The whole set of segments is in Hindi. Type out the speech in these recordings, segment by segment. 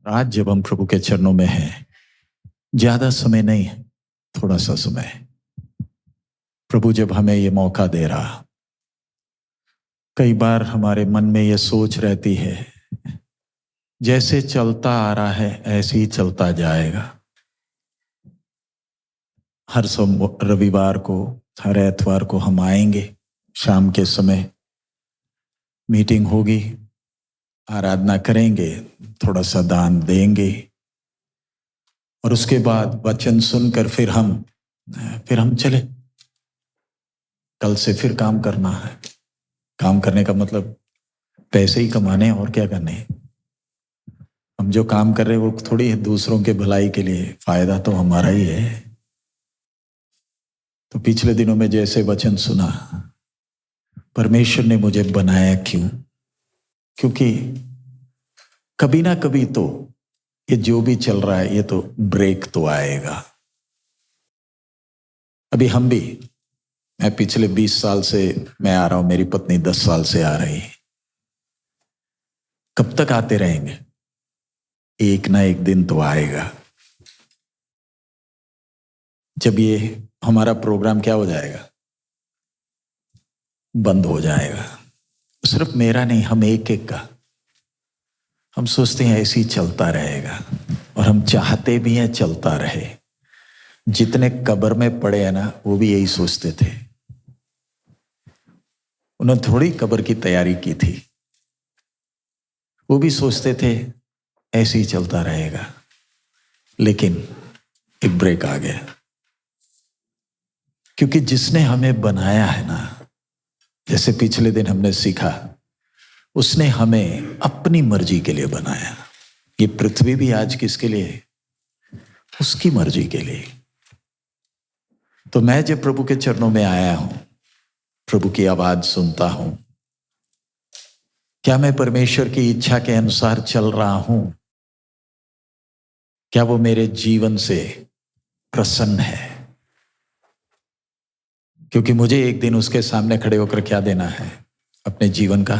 आज जब हम प्रभु के चरणों में हैं, ज्यादा समय नहीं है, थोड़ा सा समय। प्रभु जब हमें ये मौका दे रहा, कई बार हमारे मन में ये सोच रहती है, जैसे चलता आ रहा है ऐसे ही चलता जाएगा। हर रविवार को, हर एतवार को हम आएंगे, शाम के समय मीटिंग होगी, आराधना करेंगे, थोड़ा सा दान देंगे और उसके बाद वचन सुनकर फिर हम चले। कल से फिर काम करना है। काम करने का मतलब पैसे ही कमाने हैं और क्या करने हैं। हम जो काम कर रहे हैं वो थोड़ी है दूसरों के भलाई के लिए, फायदा तो हमारा ही है। तो पिछले दिनों में जैसे वचन सुना, परमेश्वर ने मुझे बनाया क्यों? क्योंकि कभी ना कभी तो ये जो भी चल रहा है ये तो ब्रेक तो आएगा। अभी हम भी, मैं पिछले 20 साल से मैं आ रहा हूं, मेरी पत्नी 10 साल से आ रही है। कब तक आते रहेंगे? एक ना एक दिन तो आएगा जब ये हमारा प्रोग्राम क्या हो जाएगा, बंद हो जाएगा। सिर्फ मेरा नहीं, हम एक एक का। हम सोचते हैं ऐसे ही चलता रहेगा और हम चाहते भी हैं चलता रहे। जितने कब्र में पड़े हैं ना, वो भी यही सोचते थे। उन्होंने थोड़ी कब्र की तैयारी की थी, वो भी सोचते थे ऐसे ही चलता रहेगा। लेकिन एक ब्रेक आ गया, क्योंकि जिसने हमें बनाया है ना, जैसे पिछले दिन हमने सीखा, उसने हमें अपनी मर्जी के लिए बनाया। ये पृथ्वी भी आज किसके लिए? उसकी मर्जी के लिए। तो मैं जब प्रभु के चरणों में आया हूं, प्रभु की आवाज सुनता हूं, क्या मैं परमेश्वर की इच्छा के अनुसार चल रहा हूं? क्या वो मेरे जीवन से प्रसन्न है? क्योंकि मुझे एक दिन उसके सामने खड़े होकर क्या देना है? अपने जीवन का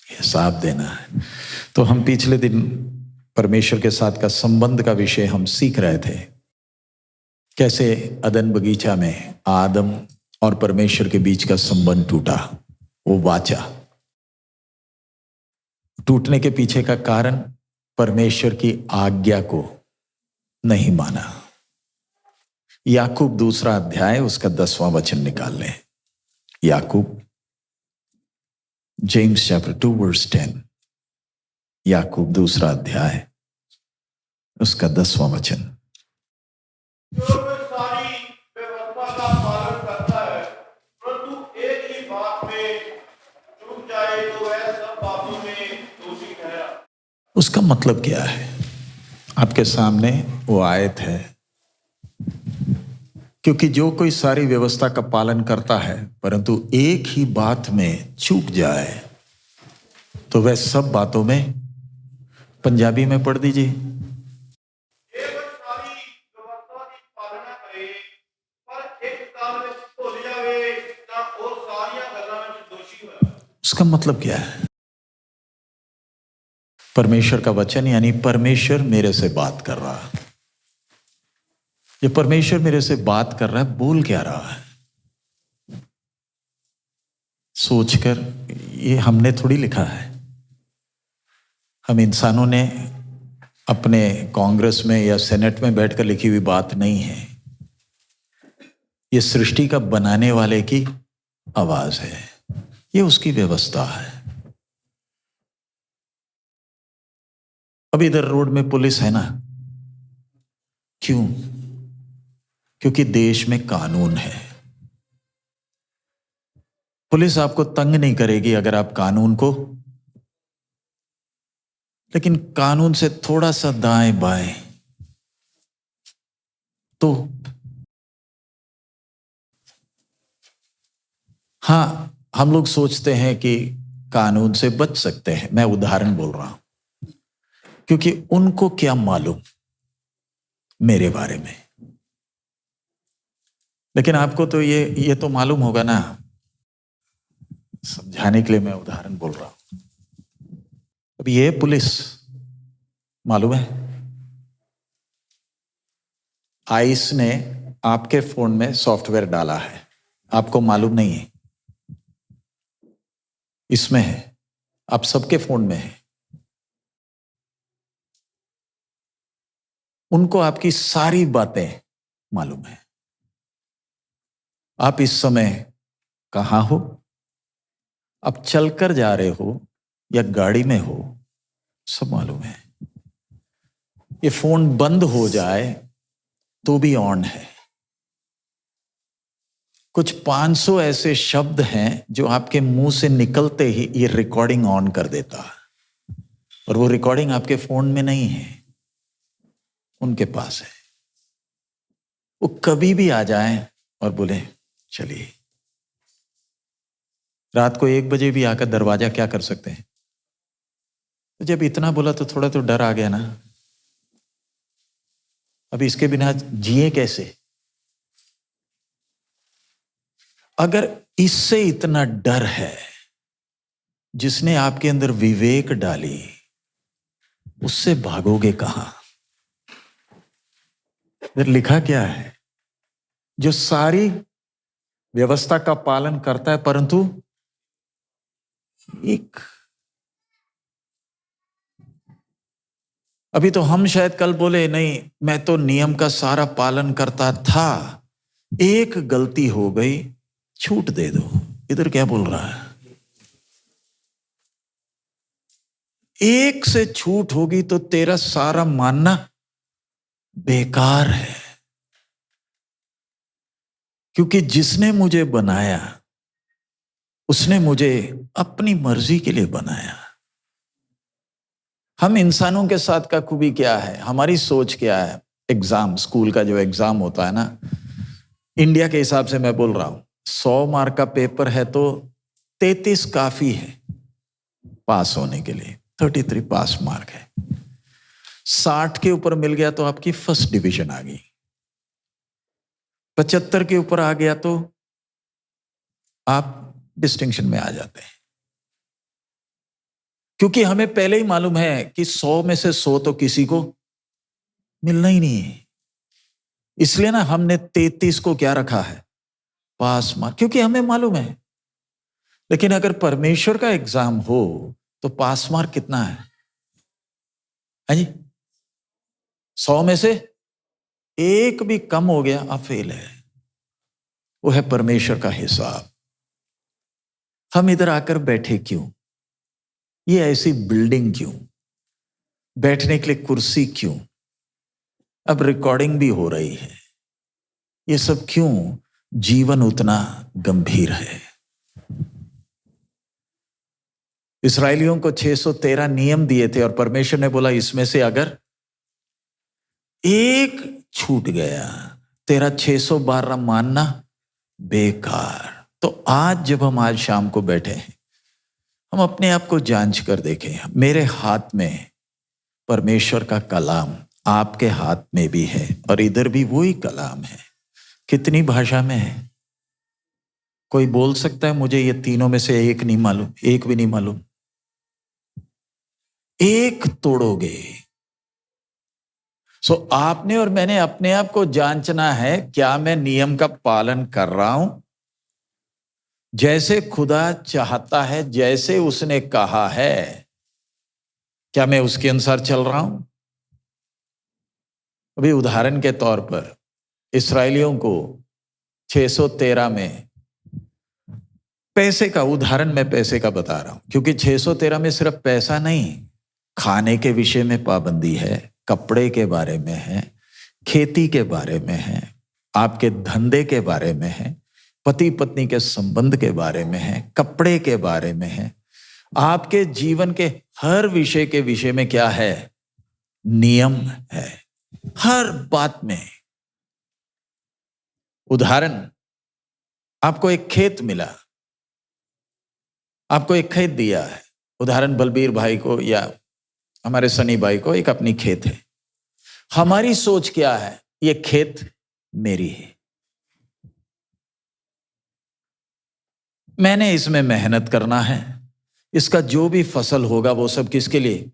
हिसाब देना है। तो हम पिछले दिन परमेश्वर के साथ का संबंध का विषय हम सीख रहे थे। कैसे अदन बगीचा में आदम और परमेश्वर के बीच का संबंध टूटा। वो वाचा टूटने के पीछे का कारण परमेश्वर की आज्ञा को नहीं माना। याकूब 2 अध्याय उसका 10वां वचन निकाल लें। याकूब, जेम्स चैप्टर 2 वर्स 10। याकूब 2 अध्याय उसका 10वां वचन। जो सारी व्यवस्था का पालन करता है, परंतु एक ही बात में चूक जाए तो वह सब बातों में दोषी ठहरा। उसका मतलब क्या है? आपके सामने वो आयत है, क्योंकि जो कोई सारी व्यवस्था का पालन करता है परंतु एक ही बात में चूक जाए तो वह सब बातों में, पंजाबी में पढ़ दीजिए। एक सारी व्यवस्था की पालना करे पर एक काल में भूल जावे ਤਾਂ ਉਹ ਸਾਰੀਆਂ ਗੱਲਾਂ ਵਿੱਚ ਦੋਸ਼ੀ ਹੋਇਆ। उसका मतलब क्या है? परमेश्वर का वचन यानी परमेश्वर मेरे से बात कर रहा है। ये परमेश्वर मेरे से बात कर रहा है, बोल क्या रहा है? सोचकर, ये हमने थोड़ी लिखा है। हम इंसानों ने अपने कांग्रेस में या सेनेट में बैठकर लिखी हुई बात नहीं है। ये सृष्टि का बनाने वाले की आवाज है, ये उसकी व्यवस्था है। अब इधर रोड में पुलिस है ना, क्यों? क्योंकि देश में कानून है। पुलिस आपको तंग नहीं करेगी अगर आप कानून को, लेकिन कानून से थोड़ा सा दाएं बाएं तो हाँ, हम लोग सोचते हैं कि कानून से बच सकते हैं। मैं उदाहरण बोल रहा हूं, क्योंकि उनको क्या मालूम मेरे बारे में। लेकिन आपको तो ये तो मालूम होगा ना। समझाने के लिए मैं उदाहरण बोल रहा हूं। अब ये पुलिस मालूम है आइस ने आपके फोन में सॉफ्टवेयर डाला है, आपको मालूम नहीं है, इसमें है, आप सबके फोन में है। उनको आपकी सारी बातें मालूम है। आप इस समय कहां हो, आप चलकर जा रहे हो या गाड़ी में हो, सब मालूम है। ये फोन बंद हो जाए तो भी ऑन है। कुछ 500 ऐसे शब्द हैं जो आपके मुंह से निकलते ही ये रिकॉर्डिंग ऑन कर देता है, और वो रिकॉर्डिंग आपके फोन में नहीं है, उनके पास है। वो कभी भी आ जाएं और बोले चलिए। रात को 1 बजे भी आकर दरवाजा क्या कर सकते हैं? तो जब इतना बोला तो थोड़ा तो डर आ गया ना। अब इसके बिना जिए कैसे? अगर इससे इतना डर है, जिसने आपके अंदर विवेक डाली, उससे भागोगे कहां? इधर लिखा क्या है? जो सारी व्यवस्था का पालन करता है परंतु एक, अभी तो हम शायद कल बोले नहीं मैं तो नियम का सारा पालन करता था, एक गलती हो गई, छूट दे दो। इधर क्या बोल रहा है? एक से छूट होगी तो तेरा सारा मानना बेकार है, क्योंकि जिसने मुझे बनाया उसने मुझे अपनी मर्जी के लिए बनाया। हम इंसानों के साथ का खूबी क्या है, हमारी सोच क्या है? एग्जाम, स्कूल का जो एग्जाम होता है ना, इंडिया के हिसाब से मैं बोल रहा हूं, 100 मार्क का पेपर है तो 33 काफी है पास होने के लिए, 33 पास मार्क है। 60 के ऊपर मिल गया तो आपकी फर्स्ट डिवीजन आ गई, 75 के ऊपर आ गया तो आप डिस्टिंक्शन में आ जाते हैं। क्योंकि हमें पहले ही मालूम है कि 100 में से 100 तो किसी को मिलना ही नहीं है। इसलिए ना हमने 33 को क्या रखा है? पास मार्क, क्योंकि हमें मालूम है। लेकिन अगर परमेश्वर का एग्जाम हो तो पास मार्क कितना है जी? 100 में से एक भी कम हो गया आप फेल है। वो है परमेश्वर का हिसाब। हम इधर आकर बैठे क्यों? ये ऐसी बिल्डिंग क्यों? बैठने के लिए कुर्सी क्यों? अब रिकॉर्डिंग भी हो रही है। ये सब क्यों? जीवन उतना गंभीर है। इस्राएलियों को 613 नियम दिए थे और परमेश्वर ने बोला इसमें से अगर एक छूट गया तेरा 612 मानना बेकार। तो आज जब हम आज शाम को बैठे हैं, हम अपने आप को जांच कर देखें। मेरे हाथ में परमेश्वर का कलाम, आपके हाथ में भी है और इधर भी वही कलाम है। कितनी भाषा में है? कोई बोल सकता है मुझे ये तीनों में से एक नहीं मालूम? एक भी नहीं मालूम। एक तोड़ोगे। सो आपने और मैंने अपने आप को जांचना है, क्या मैं नियम का पालन कर रहा हूं जैसे खुदा चाहता है, जैसे उसने कहा है? क्या मैं उसके अनुसार चल रहा हूं? अभी उदाहरण के तौर पर इस्राएलियों को 613 में पैसे का उदाहरण, मैं पैसे का बता रहा हूं क्योंकि 613 में सिर्फ पैसा नहीं, खाने के विषय में पाबंदी है, कपड़े के बारे में है, खेती के बारे में है, आपके धंधे के बारे में है, पति पत्नी के संबंध के बारे में है, कपड़े के बारे में है, आपके जीवन के हर विषय के विषय में क्या है? नियम है, हर बात में। उदाहरण, आपको एक खेत मिला, आपको एक खेत दिया है। उदाहरण, बलबीर भाई को या हमारे सनी भाई को एक अपनी खेत है। हमारी सोच क्या है? ये खेत मेरी है, मैंने इसमें मेहनत करना है, इसका जो भी फसल होगा वो सब किसके लिए?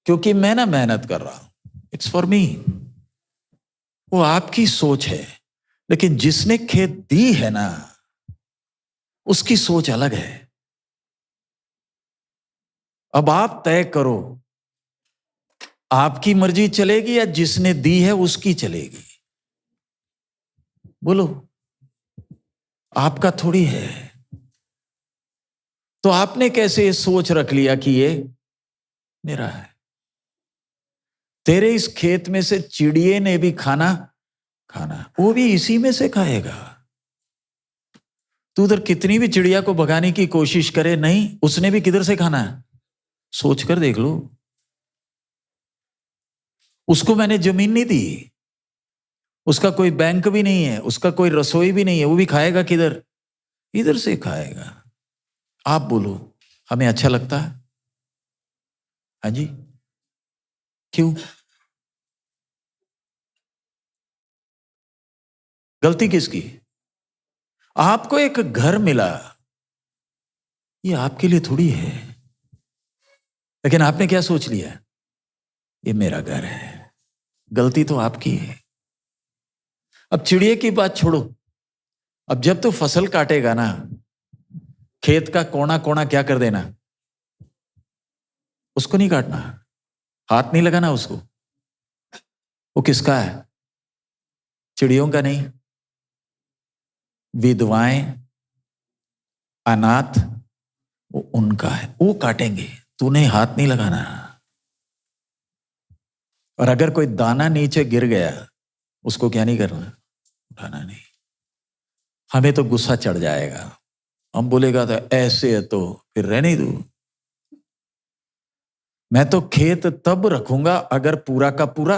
क्योंकि मैं ना मेहनत कर रहा हूं, इट्स फॉर मी। वो आपकी सोच है, लेकिन जिसने खेत दी है ना, उसकी सोच अलग है। अब आप तय करो, आपकी मर्जी चलेगी या जिसने दी है उसकी चलेगी? बोलो, आपका थोड़ी है। तो आपने कैसे ये सोच रख लिया कि ये मेरा है? तेरे इस खेत में से चिड़िए ने भी खाना खाना, वो भी इसी में से खाएगा। तू उधर कितनी भी चिड़िया को भगाने की कोशिश करे, नहीं, उसने भी किधर से खाना है? सोच कर देख लो। उसको मैंने जमीन नहीं दी, उसका कोई बैंक भी नहीं है, उसका कोई रसोई भी नहीं है, वो भी खाएगा किधर? इधर से खाएगा। आप बोलो, हमें अच्छा लगता है? हाँ जी, क्यों? गलती किसकी? आपको एक घर मिला, ये आपके लिए थोड़ी है, लेकिन आपने क्या सोच लिया? ये मेरा घर है। गलती तो आपकी है। अब चिड़िए की बात छोड़ो, अब जब तो फसल काटेगा ना, खेत का कोना कोना क्या कर देना? उसको नहीं काटना, हाथ नहीं लगाना उसको। वो किसका है? चिड़ियों का नहीं। विधवाएं, अनाथ, वो उनका है, वो काटेंगे, तूने हाथ नहीं लगाना। और अगर कोई दाना नीचे गिर गया, उसको क्या नहीं करना? उठाना नहीं। हमें तो गुस्सा चढ़ जाएगा, हम बोलेगा तो ऐसे है, तो फिर रहने दो। मैं तो खेत तब रखूंगा अगर पूरा का पूरा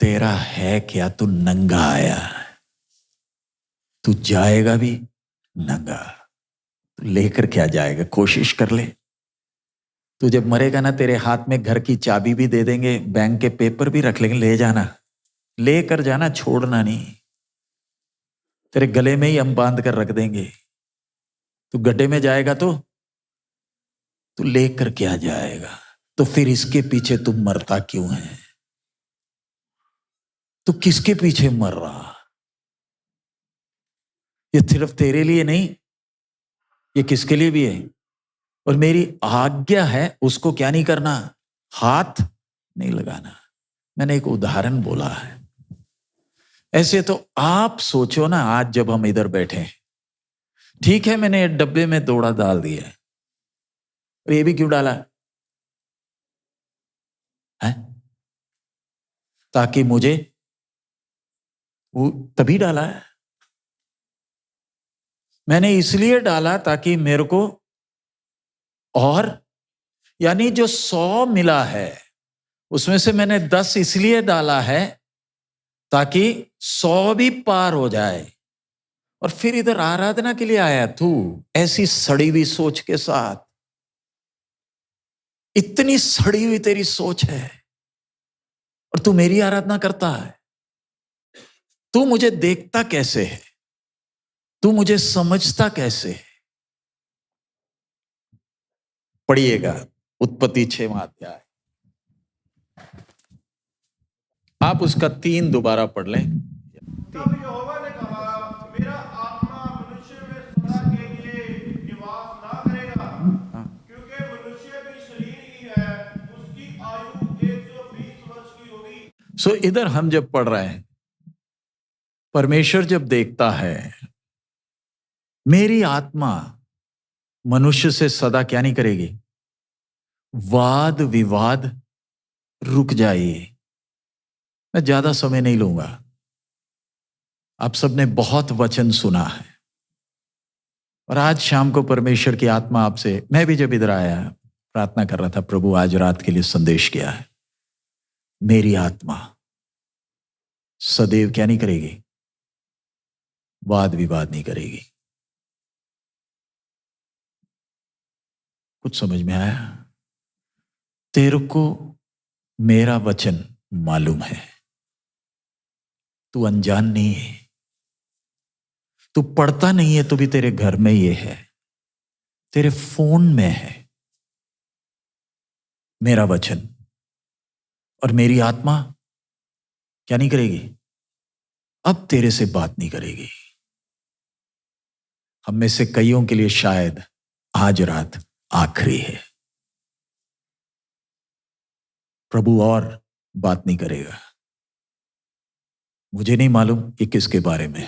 तेरा है। क्या तू नंगा आया? तू जाएगा भी नंगा। तू लेकर क्या जाएगा? कोशिश कर ले। तू जब मरेगा ना, तेरे हाथ में घर की चाबी भी दे देंगे, बैंक के पेपर भी रख लेंगे, ले जाना, लेकर जाना, छोड़ना नहीं। तेरे गले में ही हम बांध कर रख देंगे। तू गड्ढे में जाएगा तो तू लेकर क्या जाएगा? तो फिर इसके पीछे तू मरता क्यों है? तू किसके पीछे मर रहा? ये सिर्फ तेरे लिए नहीं, ये किसके लिए भी है? और मेरी आज्ञा है उसको क्या नहीं करना? हाथ नहीं लगाना। मैंने एक उदाहरण बोला है। ऐसे तो आप सोचो ना, आज जब हम इधर बैठे हैं, ठीक है, मैंने डब्बे में दौड़ा डाल दिया, और ये भी क्यों डाला है? ताकि मुझे, वो तभी डाला है मैंने, इसलिए डाला ताकि मेरे को, और यानी जो 100 मिला है उसमें से मैंने 10 इसलिए डाला है ताकि 100 भी पार हो जाए। और फिर इधर आराधना के लिए आया तू ऐसी सड़ी हुई सोच के साथ। इतनी सड़ी हुई तेरी सोच है, और तू मेरी आराधना करता है। तू मुझे देखता कैसे है? तू मुझे समझता कैसे है? पढ़िएगा उत्पत्ति 6वां अध्याय, आप उसका 3 दोबारा पढ़ लें। तब यहोवा ने कहा, मेरा आत्मा मनुष्य में सदा के लिए निवास ना करेगा, क्योंकि मनुष्य भी शरीर ही है, उसकी आयु 120 वर्ष की होगी। सो इधर हम जब पढ़ रहे हैं, परमेश्वर जब देखता है मेरी आत्मा मनुष्य से सदा क्या नहीं करेगी? वाद विवाद रुक जाइए। मैं ज्यादा समय नहीं लूंगा, आप सबने बहुत वचन सुना है, और आज शाम को परमेश्वर की आत्मा आपसे, मैं भी जब इधर आया प्रार्थना कर रहा था, प्रभु आज रात के लिए संदेश किया है, मेरी आत्मा सदैव क्या नहीं करेगी? वाद विवाद नहीं करेगी। कुछ समझ में आया? तेरे को मेरा वचन मालूम है, तू अनजान नहीं है, तू पढ़ता नहीं है तो भी तेरे घर में ये है, तेरे फोन में है मेरा वचन। और मेरी आत्मा क्या नहीं करेगी? अब तेरे से बात नहीं करेगी। हम में से कईयों के लिए शायद आज रात आखिरी है। प्रभु और बात नहीं करेगा। मुझे नहीं मालूम ये किसके बारे में है,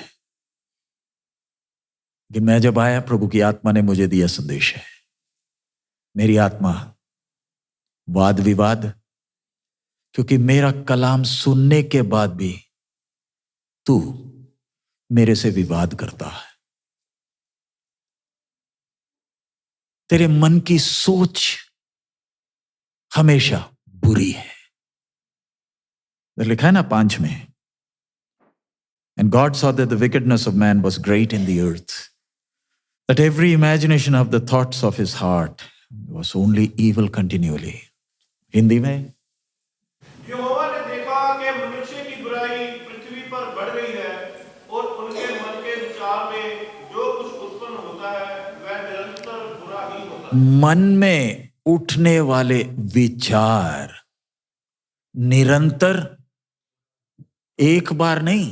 लेकिन मैं जब आया, प्रभु की आत्मा ने मुझे दिया संदेश है। मेरी आत्मा वाद विवाद, क्योंकि मेरा कलाम सुनने के बाद भी तू मेरे से विवाद करता है। तेरे मन की सोच हमेशा बुरी है। लिखा है ना 5 में, And God saw that the wickedness of man was great in the earth, that every imagination of the thoughts of his heart was only evil continually. Hindi में, यहोवा ने देखा कि मनुष्य की बुराई पृथ्वी पर बढ़ रही है और उनके मन के विचार में जो कुछ उत्पन्न होता है वह निरंतर बुरा ही होता है। मन में उठने वाले विचार निरंतर, एक बार नहीं,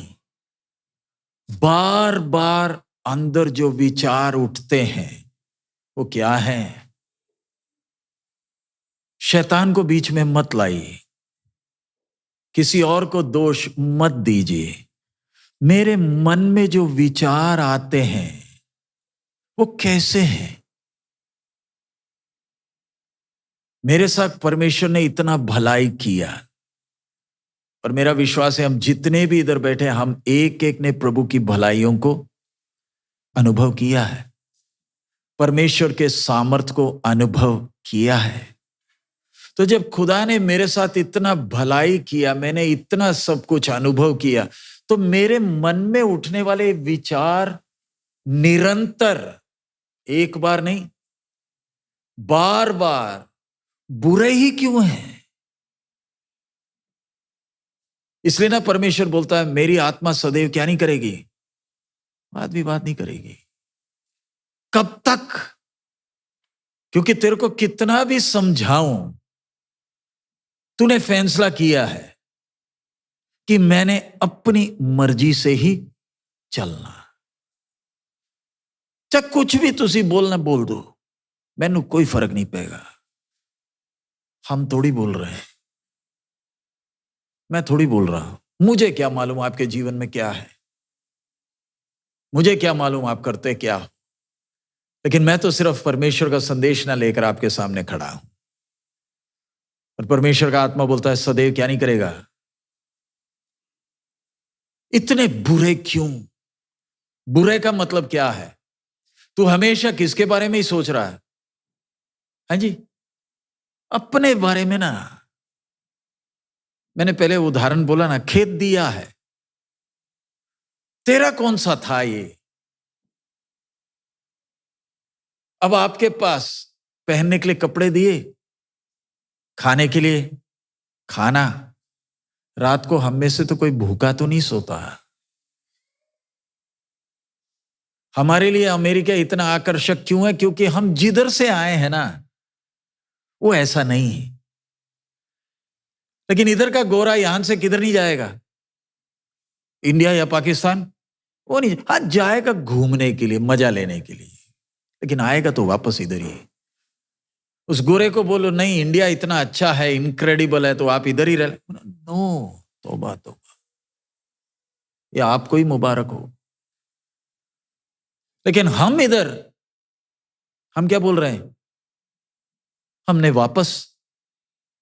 बार बार अंदर जो विचार उठते हैं वो क्या है? शैतान को बीच में मत लाइए, किसी और को दोष मत दीजिए। मेरे मन में जो विचार आते हैं वो कैसे हैं? मेरे साथ परमेश्वर ने इतना भलाई किया, और मेरा विश्वास है हम जितने भी इधर बैठे, हम एक एक ने प्रभु की भलाइयों को अनुभव किया है, परमेश्वर के सामर्थ को अनुभव किया है। तो जब खुदा ने मेरे साथ इतना भलाई किया, मैंने इतना सब कुछ अनुभव किया, तो मेरे मन में उठने वाले विचार निरंतर, एक बार नहीं, बार बार बुरे ही क्यों हैं? इसलिए ना परमेश्वर बोलता है मेरी आत्मा सदैव क्या नहीं करेगी? वाद विवाद नहीं करेगी। कब तक? क्योंकि तेरे को कितना भी समझाऊं, तूने फैसला किया है कि मैंने अपनी मर्जी से ही चलना। चाहे कुछ भी तुसी बोलना बोल दो, मैनू कोई फर्क नहीं पड़ेगा। हम थोड़ी बोल रहे हैं, मैं थोड़ी बोल रहा हूं। मुझे क्या मालूम आपके जीवन में क्या है, मुझे क्या मालूम आप करते क्या हो, लेकिन मैं तो सिर्फ परमेश्वर का संदेश ना लेकर आपके सामने खड़ा हूं। और परमेश्वर का आत्मा बोलता है सदैव क्या नहीं करेगा? इतने बुरे क्यों? बुरे का मतलब क्या है? तू हमेशा किसके बारे में ही सोच रहा है? हाँ जी, अपने बारे में ना। मैंने पहले उदाहरण बोला ना, खेत दिया है, तेरा कौन सा था ये? अब आपके पास पहनने के लिए कपड़े दिए, खाने के लिए खाना। रात को हम में से तो कोई भूखा तो नहीं सोता। हमारे लिए अमेरिका इतना आकर्षक क्यों है? क्योंकि हम जिधर से आए हैं ना, वो ऐसा नहीं है। लेकिन इधर का गोरा यहां से किधर नहीं जाएगा? इंडिया या पाकिस्तान? वो नहीं। हाँ, जाएगा घूमने के लिए, मजा लेने के लिए, लेकिन आएगा तो वापस इधर ही। उस गोरे को बोलो नहीं इंडिया इतना अच्छा है, इनक्रेडिबल है, तो आप इधर ही रह। नो, तौबा तौबा, ये आपको ही मुबारक हो। लेकिन हम इधर, हम क्या बोल रहे हैं? हमने वापस,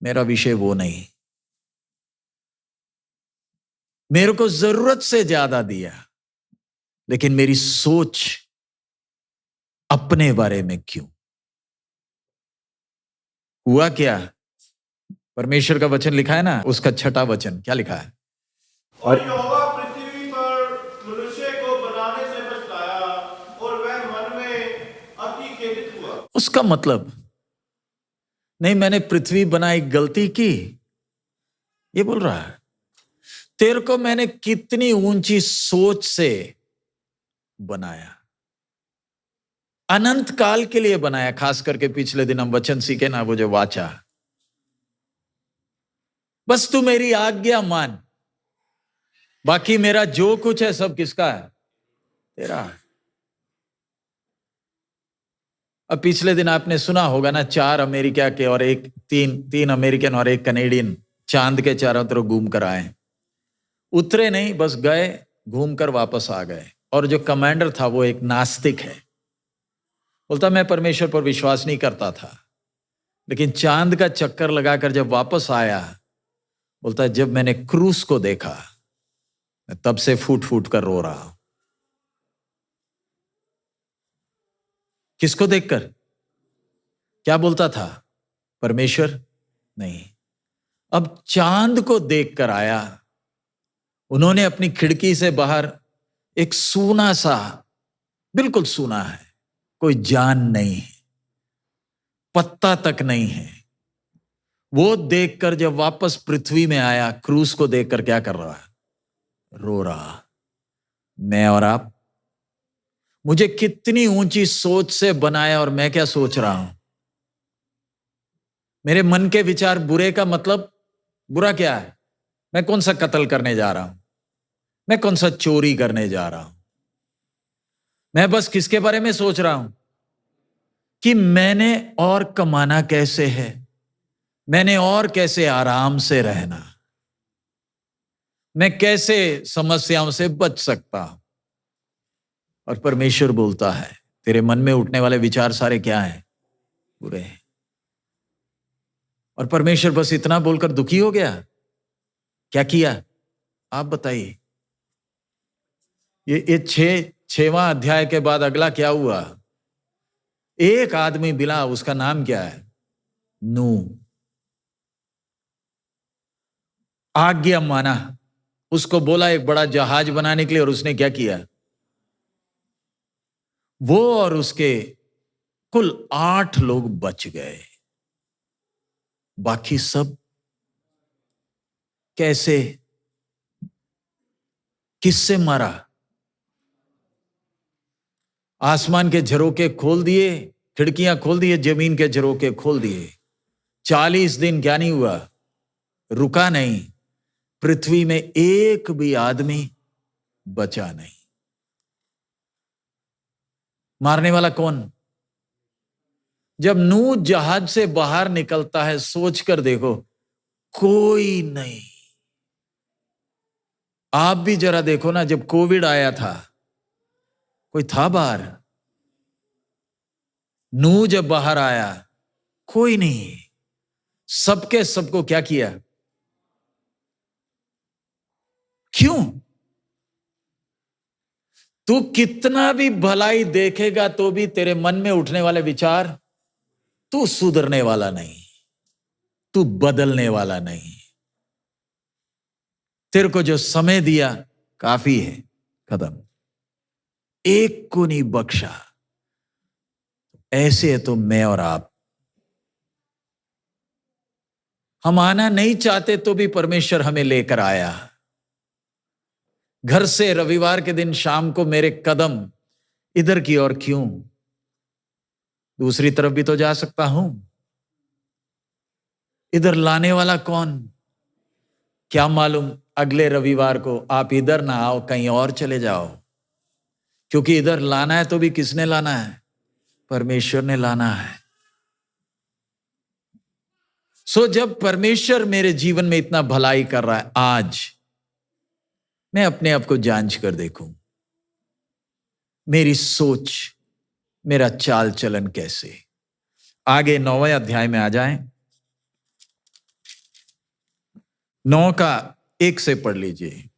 मेरा विषय वो नहीं, मेरे को जरूरत से ज्यादा दिया, लेकिन मेरी सोच अपने बारे में क्यों? हुआ क्या? परमेश्वर का वचन लिखा है ना, उसका 6वां वचन क्या लिखा है? और यहोवा पृथ्वी पर मनुष्य को बनाने से पछताया और वह मन में अति खेदित हुआ। उसका मतलब नहीं मैंने पृथ्वी बनाई गलती की, ये बोल रहा है। तेरे को मैंने कितनी ऊंची सोच से बनाया, अनंत काल के लिए बनाया। खास करके पिछले दिन हम वचन सीखे ना, वो जो वाचा, बस तू मेरी आज्ञा मान, बाकी मेरा जो कुछ है सब किसका है? तेरा है। अब पिछले दिन आपने सुना होगा ना, 4 अमेरिका के और तीन अमेरिकन और एक कनेडियन चांद के चारों तरफ घूम कर आए। उतरे नहीं, बस गए, घूमकर वापस आ गए। और जो कमांडर था वो एक नास्तिक है। बोलता मैं परमेश्वर पर विश्वास नहीं करता था, लेकिन चांद का चक्कर लगाकर जब वापस आया, बोलता जब मैंने क्रूस को देखा, मैं तब से फूट फूट कर रो रहा हूं। किसको देखकर? क्या बोलता था? परमेश्वर नहीं। अब चांद को देखकर आया। उन्होंने अपनी खिड़की से बाहर एक सूना सा, बिल्कुल सूना है, कोई जान नहीं है, पत्ता तक नहीं है। वो देखकर जब वापस पृथ्वी में आया, क्रूस को देखकर क्या कर रहा है? रो रहा। मैं और आप, मुझे कितनी ऊंची सोच से बनाया और मैं क्या सोच रहा हूं? मेरे मन के विचार बुरे का मतलब, बुरा क्या है? मैं कौन सा कत्ल करने जा रहा हूं? मैं कौन सा चोरी करने जा रहा हूं? मैं बस किसके बारे में सोच रहा हूं? कि मैंने और कमाना कैसे है, मैंने और कैसे आराम से रहना, मैं कैसे समस्याओं से बच सकता हूं। और परमेश्वर बोलता है तेरे मन में उठने वाले विचार सारे क्या हैं? बुरे हैं। और परमेश्वर बस इतना बोलकर दुखी हो गया? क्या किया आप बताइए? ये 6वां अध्याय के बाद अगला क्या हुआ? एक आदमी मिला, उसका नाम क्या है? नूह। आज्ञा माना, उसको बोला एक बड़ा जहाज बनाने के लिए, और उसने क्या किया? वो और उसके कुल 8 लोग बच गए। बाकी सब कैसे, किससे मारा? आसमान के झरोके खोल दिए, खिड़कियां खोल दिए, जमीन के झरोके खोल दिए। 40 दिन क्या नहीं हुआ? रुका नहीं। पृथ्वी में एक भी आदमी बचा नहीं। मारने वाला कौन? जब नूह जहाज से बाहर निकलता है, सोचकर देखो, कोई नहीं। आप भी जरा देखो ना, जब कोविड आया था, कोई था बाहर? नूह जब बाहर आया, कोई नहीं। सबके सबको क्या किया? क्यों? तू कितना भी भलाई देखेगा तो भी तेरे मन में उठने वाले विचार, तू सुधरने वाला नहीं, तू बदलने वाला नहीं। तेरे को जो समय दिया काफी है, खत्म। एक को नहीं बख्शा। ऐसे है तो मैं और आप, हम आना नहीं चाहते तो भी परमेश्वर हमें लेकर आया। घर से रविवार के दिन शाम को मेरे कदम इधर की ओर क्यों? दूसरी तरफ भी तो जा सकता हूं। इधर लाने वाला कौन? क्या मालूम अगले रविवार को आप इधर ना आओ, कहीं और चले जाओ। क्योंकि इधर लाना है तो भी किसने लाना है? परमेश्वर ने लाना है। सो जब परमेश्वर मेरे जीवन में इतना भलाई कर रहा है, आज मैं अपने आप को जांच कर देखूं, मेरी सोच, मेरा चाल चलन कैसे। आगे 9वें अध्याय में आ जाएं। 9 का 1 से पढ़ लीजिए।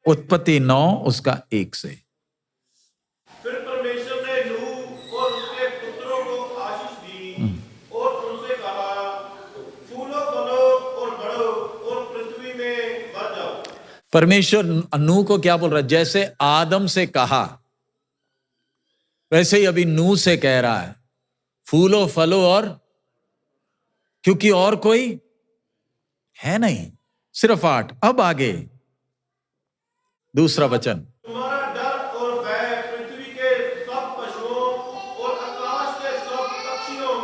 उत्पत्ति 9 उसका 1 से। फिर परमेश्वर ने नूह और उसके पुत्रों को आशीष दी और उनसे कहा, फूलो फलो और बढ़ो और पृथ्वी में भर जाओ। परमेश्वर नूह को क्या बोल रहा है? जैसे आदम से कहा, वैसे ही अभी नूह से कह रहा है, फूलो फलो और, क्योंकि और कोई है नहीं, सिर्फ 8। अब आगे दूसरा वचन। तुम्हारा डर और भय पृथ्वी के सब पशुओं और आकाश के सब पक्षियों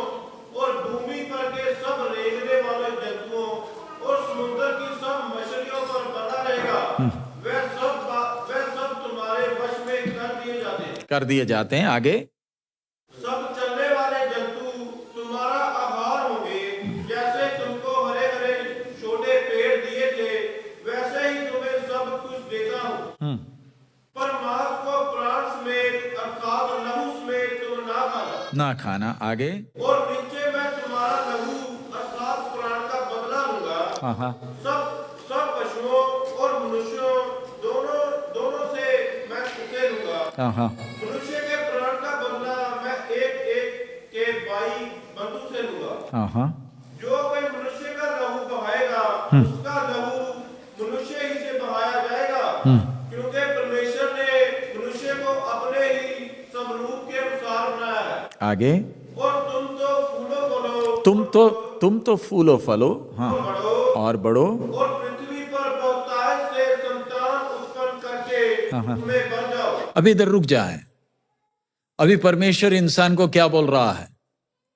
और भूमि पर के सब रेंगने वाले जंतुओं और समुद्र की सब मछलियों पर बना रहेगा। कर दिए जाते हैं। आगे, सब चलने वाले जंतु तुम्हारा आहार होंगे, जैसे तुमको हरे हरे छोटे पेड़ दिए थे, वैसे ही तुम्हें सब कुछ देता हूँ। पर मांस को प्राण समेत अर्थात लहू समेत तुम ना खाना। ना खाना। आगे, और नीचे मैं तुम्हारा लहू अर्थात प्राण का बदला लूंगा। हाँ हाँ, सब सब पशुओं और मनुष्यों दोनों दोनों से मैं उसे लूंगा। हाँ हाँ, मनुष्य के प्राण का बदला मैं एक एक के भाई बंधु से लूंगा। हाँ हाँ, जो कोई मनुष्य का लहू बहाएगा, उसका लहू मनुष्य ही से बहाया जाएगा, क्योंकि परमेश्वर ने मनुष्य को अपने ही स्वरूप के अनुसार बनाया है। आगे, और तुम तो फूलो फलो, तुम तो फूलो फलो, हाँ, बढ़ो और बढ़ो, और पृथ्वी पर बहुतायत से संतान उत्पन्न करके तुम्हें बन जाओ। अभी इधर रुक जाए। अभी परमेश्वर इंसान को क्या बोल रहा है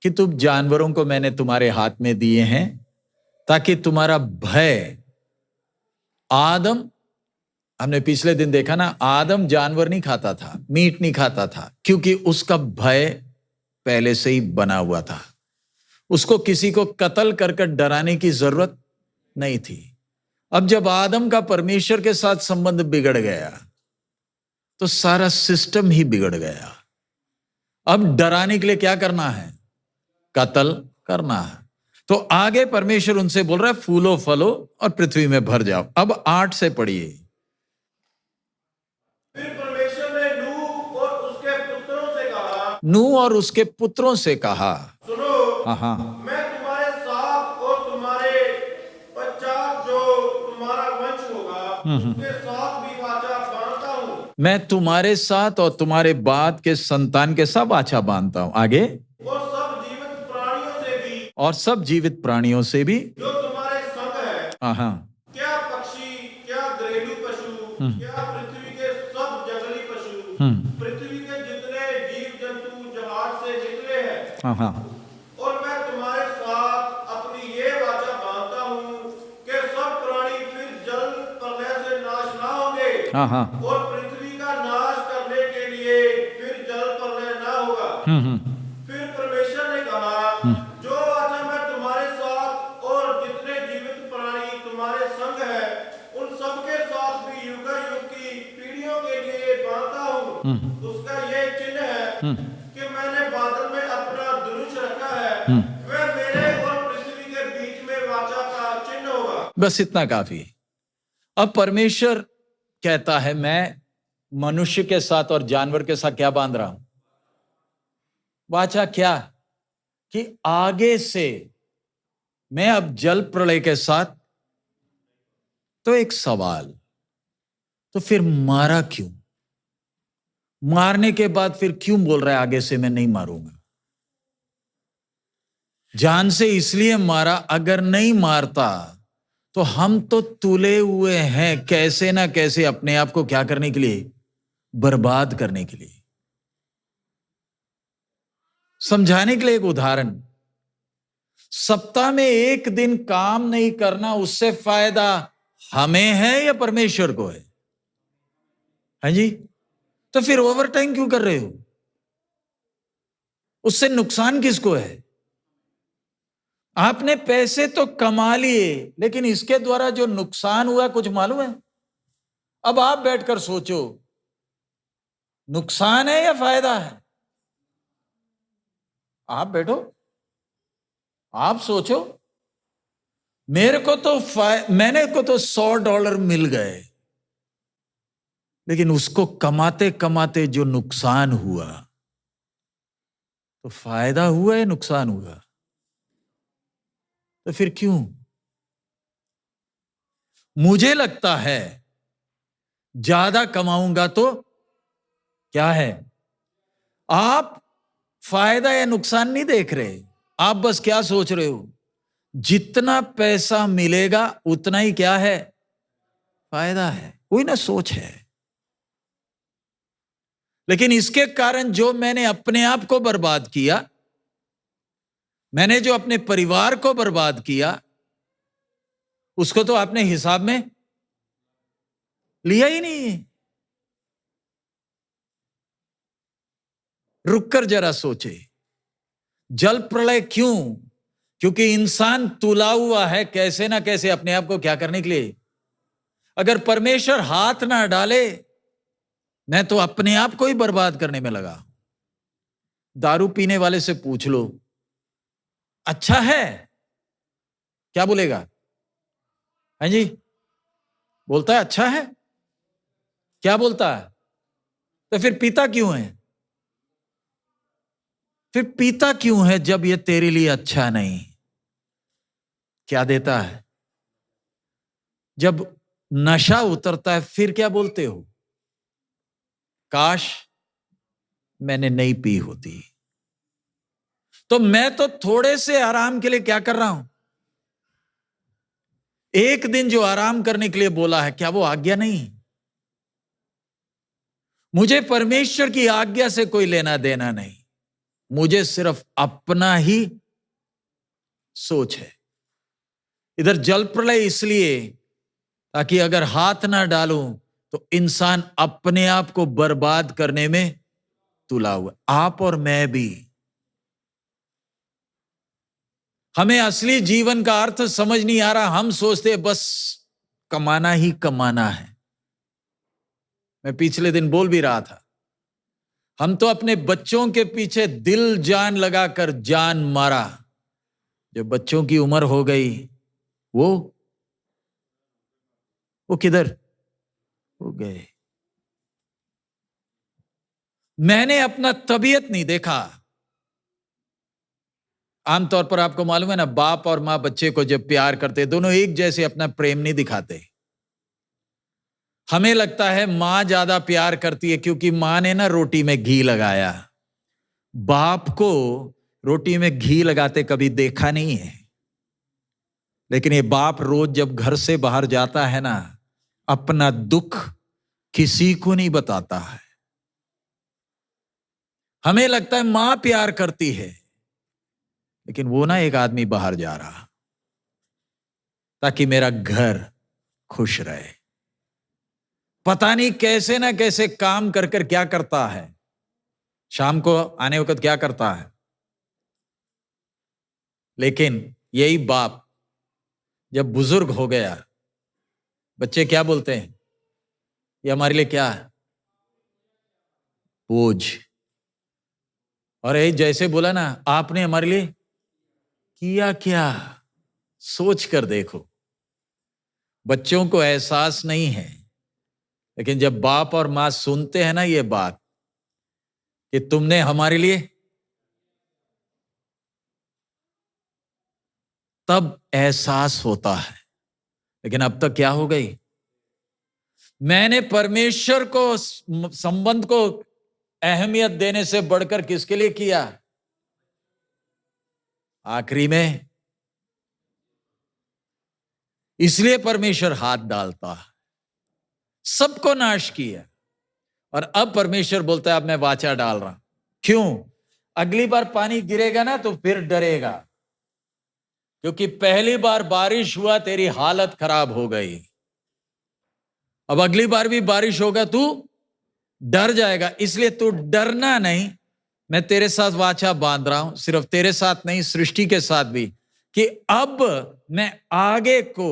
कि तुम जानवरों को मैंने तुम्हारे हाथ में दिए हैं ताकि तुम्हारा भय, आदम, हमने पिछले दिन देखा ना, आदम जानवर नहीं खाता था, मीट नहीं खाता था, क्योंकि उसका भय पहले से ही बना हुआ था। उसको किसी को कत्ल कर डराने की जरूरत नहीं थी। अब जब आदम का परमेश्वर के साथ संबंध बिगड़ गया तो सारा सिस्टम ही बिगड़ गया। अब डराने के लिए क्या करना है? कत्ल करना है। तो आगे परमेश्वर उनसे बोल रहा है फूलो फलो और पृथ्वी में भर जाओ। अब 8 से पढ़िए। फिर परमेश्वर ने नूह और उसके पुत्रों से कहा, नूह और उसके पुत्रों से कहा, सुनो, हाँ, मैं तुम्हारे साथ और तुम्हारे पश्चात जो तुम्हारा वंश होगा उसके साथ भी वाचा बांधता हूँ। मैं तुम्हारे साथ और तुम्हारे बाद के संतान के साथ वाचा बांधता हूं। आगे, और सब जीवित प्राणियों से भी और सब जीवित प्राणियों से भी, जो तुम्हारे संग है, हाँ, क्या पक्षी, क्या घरेलू पशु, क्या पृथ्वी के सब जंगली पशु, पृथ्वी के जितने जीव जंतु जहाज से निकले हैं। हाँ, और मैं तुम्हारे साथ अपनी ये वाचा बांधता हूँ कि सब प्राणी फिर जल प्रलय से नाश ना होंगे, हाँ, और पृथ्वी का नाश करने के लिए फिर जल प्रलय ना होगा। फिर परमेश्वर ने कहा, जो वाचा मैं तुम्हारे साथ और जितने जीवित प्राणी तुम्हारे संग है उन सबके साथ भी युग की पीढ़ियों के लिए बांधता हूँ, उसका ये चिन्ह है कि मैंने बादल में अपना धनुष रखा है, वह मेरे और पृथ्वी के बीच में वाचा का चिन्ह होगा। बस इतना काफी। अब परमेश्वर कहता है मैं मनुष्य के साथ और जानवर के साथ क्या बांध रहा हूं? वाचा क्या? कि आगे से मैं अब जल प्रलय के साथ। तो एक सवाल, तो फिर मारा क्यों? मारने के बाद फिर क्यों बोल रहा है आगे से मैं नहीं मारूंगा? जान से इसलिए मारा, अगर नहीं मारता तो हम तो तुले हुए हैं कैसे ना कैसे अपने आप को क्या करने के लिए? बर्बाद करने के लिए। समझाने के लिए एक उदाहरण, सप्ताह में एक दिन काम नहीं करना, उससे फायदा हमें है या परमेश्वर को है? हाँ जी, तो फिर ओवर टाइम क्यों कर रहे हो? उससे नुकसान किसको है? आपने पैसे तो कमा लिए, लेकिन इसके द्वारा जो नुकसान हुआ कुछ मालूम है? अब आप बैठकर सोचो, नुकसान है या फायदा है? आप बैठो, आप सोचो। मेरे को तो मैंने को तो $100 मिल गए, लेकिन उसको कमाते कमाते जो नुकसान हुआ, तो फायदा हुआ या नुकसान हुआ? तो फिर क्यों? मुझे लगता है ज्यादा कमाऊंगा तो क्या है? आप फायदा या नुकसान नहीं देख रहे, आप बस क्या सोच रहे हो? जितना पैसा मिलेगा उतना ही क्या है? फायदा है। कोई ना सोच है। लेकिन इसके कारण जो मैंने अपने आप को बर्बाद किया, मैंने जो अपने परिवार को बर्बाद किया, उसको तो आपने हिसाब में लिया ही नहीं। रुककर जरा सोचे, जल प्रलय क्यों? क्योंकि इंसान तुला हुआ है कैसे ना कैसे अपने आप को क्या करने के लिए। अगर परमेश्वर हाथ ना डाले, मैं तो अपने आप को ही बर्बाद करने में लगा। दारू पीने वाले से पूछ लो, अच्छा है, क्या बोलेगा? हाँ जी, बोलता है अच्छा है। क्या बोलता है? तो फिर पीता क्यों है? फिर पीता क्यों है जब ये तेरे लिए अच्छा नहीं? क्या देता है? जब नशा उतरता है फिर क्या बोलते हो? काश मैंने नहीं पी होती। तो मैं तो थोड़े से आराम के लिए क्या कर रहा हूं? एक दिन जो आराम करने के लिए बोला है, क्या वो आज्ञा नहीं? मुझे परमेश्वर की आज्ञा से कोई लेना देना नहीं, मुझे सिर्फ अपना ही सोच है। इधर जल प्रलय इसलिए ताकि अगर हाथ ना डालूं तो इंसान अपने आप को बर्बाद करने में तुला हुआ। आप और मैं भी। हमें असली जीवन का अर्थ समझ नहीं आ रहा। हम सोचते बस कमाना ही कमाना है। मैं पिछले दिन बोल भी रहा था, हम तो अपने बच्चों के पीछे दिल जान लगाकर जान मारा। जब बच्चों की उम्र हो गई, वो किधर हो गए? मैंने अपना तबीयत नहीं देखा। आमतौर पर आपको मालूम है ना, बाप और मां बच्चे को जब प्यार करते, दोनों एक जैसे अपना प्रेम नहीं दिखाते। हमें लगता है मां ज्यादा प्यार करती है क्योंकि मां ने ना रोटी में घी लगाया। बाप को रोटी में घी लगाते कभी देखा नहीं है। लेकिन ये बाप रोज जब घर से बाहर जाता है ना, अपना दुख किसी को नहीं बताता है। हमें लगता है मां प्यार करती है, लेकिन वो ना एक आदमी बाहर जा रहा ताकि मेरा घर खुश रहे। पता नहीं कैसे ना कैसे काम कर कर क्या करता है, शाम को आने वक्त क्या करता है। लेकिन यही बाप जब बुजुर्ग हो गया, बच्चे क्या बोलते हैं? ये हमारे लिए क्या है? बोझ। और ये जैसे बोला ना, आपने हमारे लिए किया क्या? सोच कर देखो। बच्चों को एहसास नहीं है, लेकिन जब बाप और मां सुनते हैं ना ये बात कि तुमने हमारे लिए, तब एहसास होता है। लेकिन अब तक क्या हो गई? मैंने परमेश्वर को, संबंध को अहमियत देने से बढ़कर किसके लिए किया? आखिरी में इसलिए परमेश्वर हाथ डालता है। सबको नाश किया और अब परमेश्वर बोलता है अब मैं वाचा डाल रहा हूं। क्यों? अगली बार पानी गिरेगा ना तो फिर डरेगा, क्योंकि पहली बार बारिश हुआ तेरी हालत खराब हो गई। अब अगली बार भी बारिश होगा तू डर जाएगा। इसलिए तू डरना नहीं, मैं तेरे साथ वाचा बांध रहा हूं। सिर्फ तेरे साथ नहीं, सृष्टि के साथ भी, कि अब मैं आगे को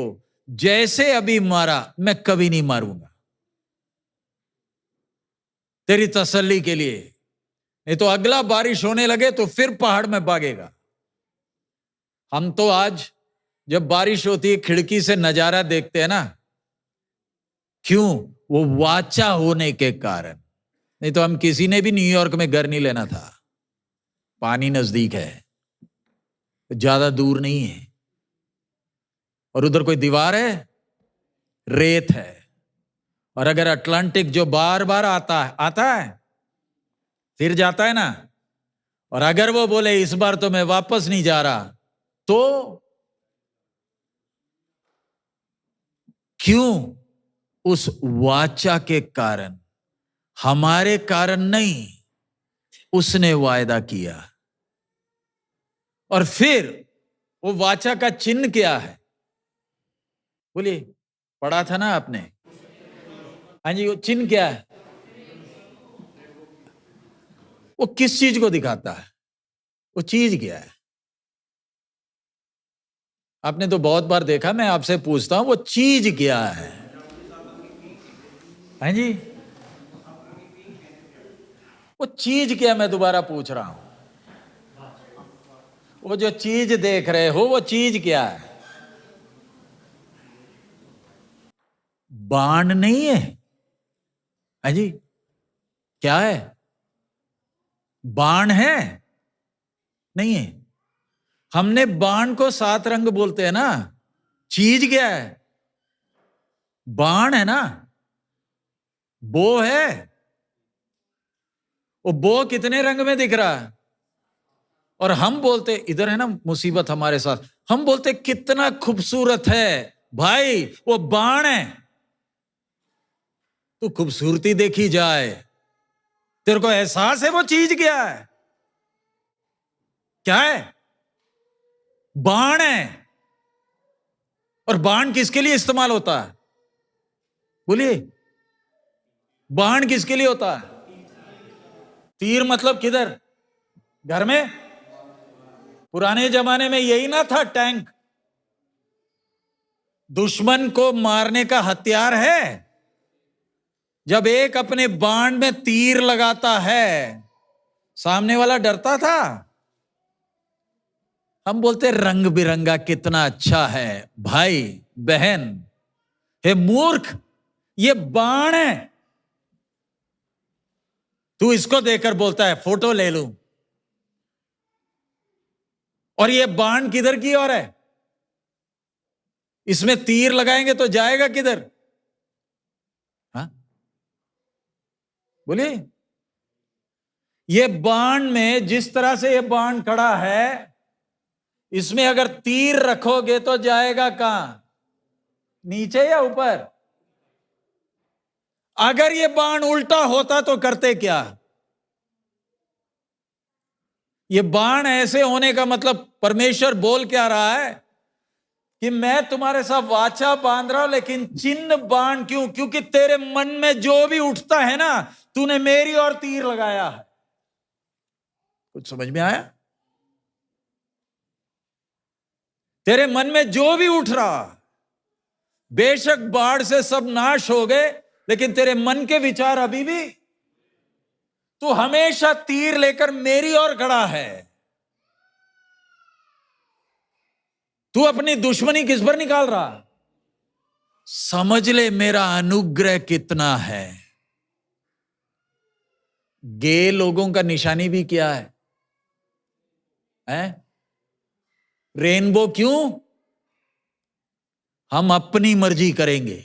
जैसे अभी मारा मैं कभी नहीं मारूंगा, तेरी तसल्ली के लिए। नहीं तो अगला बारिश होने लगे तो फिर पहाड़ में भागेगा। हम तो आज जब बारिश होती है खिड़की से नजारा देखते हैं ना, क्यों? वो वाचा होने के कारण। नहीं तो हम किसी ने भी न्यूयॉर्क में घर नहीं लेना था। पानी नजदीक है, ज्यादा दूर नहीं है, और उधर कोई दीवार है? रेत है। और अगर अटलांटिक जो बार बार आता है फिर जाता है ना, और अगर वो बोले इस बार तो मैं वापस नहीं जा रहा, तो क्यों? उस वाचा के कारण, हमारे कारण नहीं। उसने वायदा किया। और फिर वो वाचा का चिन्ह क्या है? बोलिए, पढ़ा था ना आपने? हाँ जी, वो चिन्ह क्या है? वो किस चीज को दिखाता है? वो चीज क्या है? आपने तो बहुत बार देखा, मैं आपसे पूछता हूं वो चीज क्या है? हाँ जी, वो चीज क्या? मैं दोबारा पूछ रहा हूं, वो जो चीज देख रहे हो वो चीज क्या है? बाण नहीं है? हाँ जी, क्या है? बाण है? नहीं है। हमने बाण को 7 रंग बोलते हैं ना। चीज क्या है? बाण है ना, बो है। वो बो कितने रंग में दिख रहा है? और हम बोलते, इधर है ना मुसीबत हमारे साथ, हम बोलते कितना खूबसूरत है। भाई वो बाण है, तू खूबसूरती देखी जाए, तेरे को एहसास है वो चीज क्या है? क्या है? बाण है। और बाण किसके लिए इस्तेमाल होता है? बोलिए, बाण किसके लिए होता है? तीर मतलब किधर? घर में? पुराने जमाने में यही ना था टैंक? दुश्मन को मारने का हथियार है। जब एक अपने बाण में तीर लगाता है, सामने वाला डरता था। हम बोलते रंग बिरंगा कितना अच्छा है। भाई बहन, हे मूर्ख, ये बाण है। तू इसको देखकर बोलता है फोटो ले लूं, और ये बाण किधर की ओर है? इसमें तीर लगाएंगे तो जाएगा किधर? हाँ, बोलिए। ये बाण में जिस तरह से ये बाण खड़ा है, इसमें अगर तीर रखोगे तो जाएगा कहां? नीचे या ऊपर? अगर ये बाण उल्टा होता तो करते क्या? ये बाण ऐसे होने का मतलब परमेश्वर बोल क्या रहा है कि मैं तुम्हारे साथ वाचा बांध रहा हूं, लेकिन चिन्ह बाण क्यों? क्योंकि तेरे मन में जो भी उठता है ना, तूने मेरी ओर तीर लगाया है। कुछ समझ में आया? तेरे मन में जो भी उठ रहा, बेशक बाढ़ से सब नाश हो गए, लेकिन तेरे मन के विचार अभी भी, तू हमेशा तीर लेकर मेरी ओर खड़ा है। तू अपनी दुश्मनी किस पर निकाल रहा? समझ ले मेरा अनुग्रह कितना है। गे लोगों का निशानी भी क्या है? हैं? रेनबो क्यों? हम अपनी मर्जी करेंगे।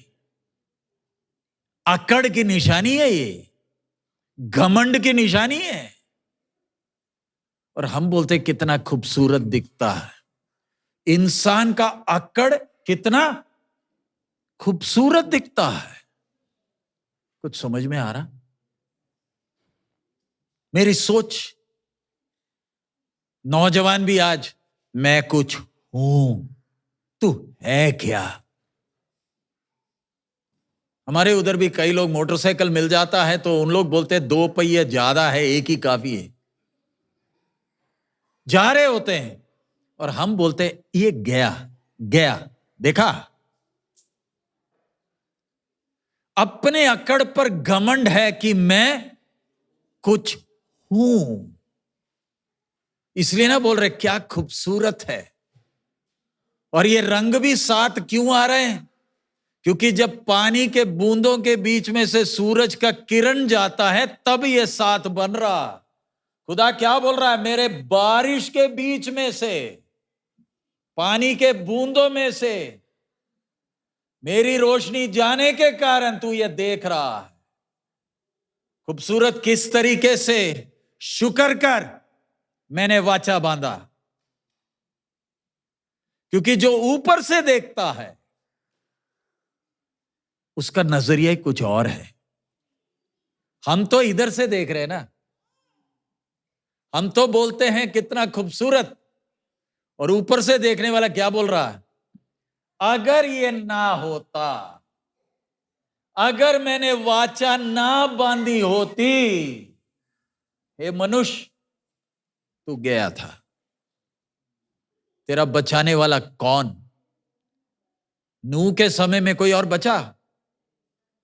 अकड़ की निशानी है ये, घमंड की निशानी है। और हम बोलते कितना खूबसूरत दिखता है। इंसान का अकड़ कितना खूबसूरत दिखता है। कुछ समझ में आ रहा? मेरी सोच, नौजवान भी आज मैं कुछ हूं, तू है क्या? हमारे उधर भी कई लोग मोटरसाइकिल मिल जाता है तो उन लोग बोलते हैं 2 पहिए ज्यादा है, एक ही काफी है। जा रहे होते हैं और हम बोलते ये गया गया। देखा? अपने अकड़ पर घमंड है कि मैं कुछ हूं, इसलिए ना बोल रहे क्या खूबसूरत है। और ये रंग भी साथ क्यों आ रहे हैं? क्योंकि जब पानी के बूंदों के बीच में से सूरज का किरण जाता है तब ये साथ बन रहा। खुदा क्या बोल रहा है? मेरे बारिश के बीच में से, पानी के बूंदों में से मेरी रोशनी जाने के कारण तू ये देख रहा है। खूबसूरत किस तरीके से? शुक्र कर मैंने वाचा बांधा। क्योंकि जो ऊपर से देखता है उसका नजरिया ही कुछ और है। हम तो इधर से देख रहे हैं ना, हम तो बोलते हैं कितना खूबसूरत, और ऊपर से देखने वाला क्या बोल रहा है? अगर ये ना होता, अगर मैंने वाचा ना बांधी होती, हे मनुष्य, तू गया था, तेरा बचाने वाला कौन? नूह के समय में कोई और बचा?